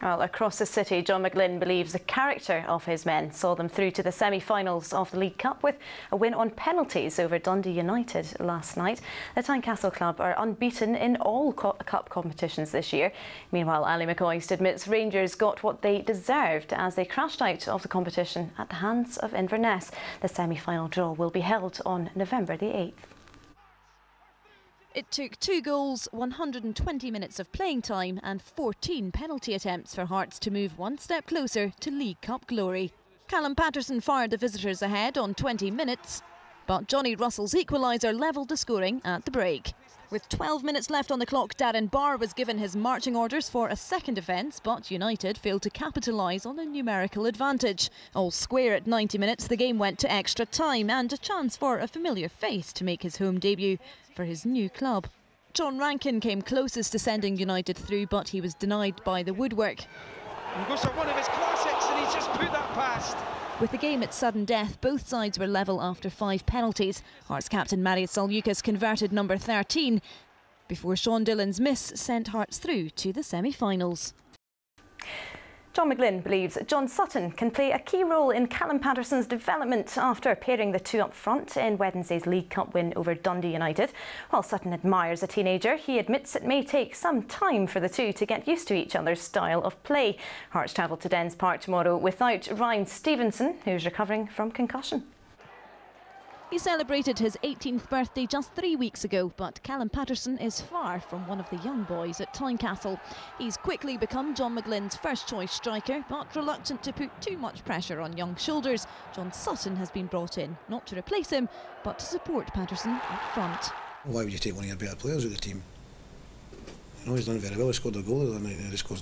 Well, across the city, John McGlynn believes the character of his men saw them through to the semi-finals of the League Cup with a win on penalties over Dundee United last night. The Tynecastle club are unbeaten in all cup competitions this year. Meanwhile, Ali McCoist admits Rangers got what they deserved as they crashed out of the competition at the hands of Inverness. The semi-final draw will be held on November the 8th. It took 2 goals, 120 minutes of playing time and 14 penalty attempts for Hearts to move one step closer to League Cup glory. Callum Patterson fired the visitors ahead on 20 minutes, but Johnny Russell's equaliser levelled the scoring at the break. With 12 minutes left on the clock, Darren Barr was given his marching orders for a second offence, but United failed to capitalise on a numerical advantage. All square at 90 minutes, the game went to extra time and a chance for a familiar face to make his home debut for his new club. John Rankin came closest to sending United through, but he was denied by the woodwork. He goes for one of his classics and he's just put that past. With the game at sudden death, both sides were level after 5 penalties. Hearts captain Marius Salyukas converted number 13 before Sean Dillon's miss sent Hearts through to the semi-finals. John McGlynn believes John Sutton can play a key role in Callum Patterson's development after pairing the two up front in Wednesday's League Cup win over Dundee United. While Sutton admires the teenager, he admits it may take some time for the two to get used to each other's style of play. Hearts travel to Dens Park tomorrow without Ryan Stevenson, who's recovering from concussion. He celebrated his 18th birthday just 3 weeks ago, but Callum Patterson is far from one of the young boys at Tynecastle. He's quickly become John McGlynn's first-choice striker, but reluctant to put too much pressure on young shoulders. John Sutton has been brought in, not to replace him, but to support Patterson up front. Why would you take one of your better players out of the team? You know, he's done very well. He scored a goal the other night. He scored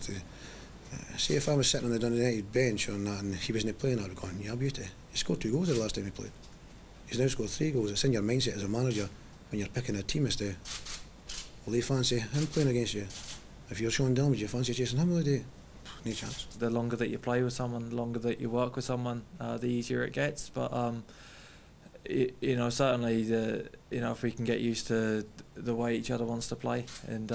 see, if I was sitting on the Dundee United bench on that and he wasn't playing, I would have gone, yeah, beauty. He scored 2 goals the last time he played. He's now scored 3 goals. It's in your mindset as a manager when you're picking a team as to, will they fancy him playing against you? If you're Sean Dillon, would you fancy chasing him all the day? No chance. The longer that you play with someone, the longer that you work with someone, the easier it gets. But you know, certainly if we can get used to the way each other wants to play and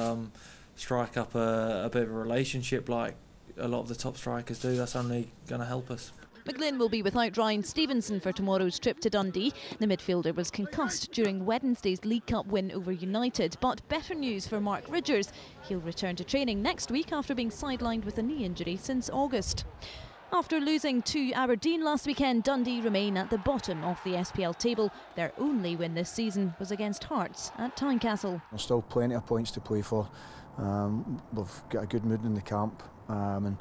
strike up a bit of a relationship like a lot of the top strikers do, that's only going to help us. McGlynn will be without Ryan Stevenson for tomorrow's trip to Dundee. The midfielder was concussed during Wednesday's League Cup win over United, but better news for Mark Ridgers. He'll return to training next week after being sidelined with a knee injury since August. After losing to Aberdeen last weekend, Dundee remain at the bottom of the SPL table. Their only win this season was against Hearts at Tynecastle. There's still plenty of points to play for. We've got a good mood in the camp, and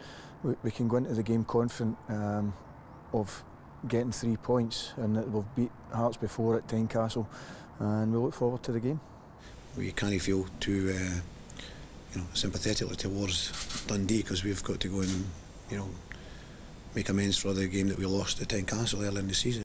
we can go into the game confident of getting 3 points, and that we've beat Hearts before at Tynecastle, and we look forward to the game. We can't feel too sympathetically towards Dundee, because we've got to go and make amends for the game that we lost at Tynecastle earlier in the season.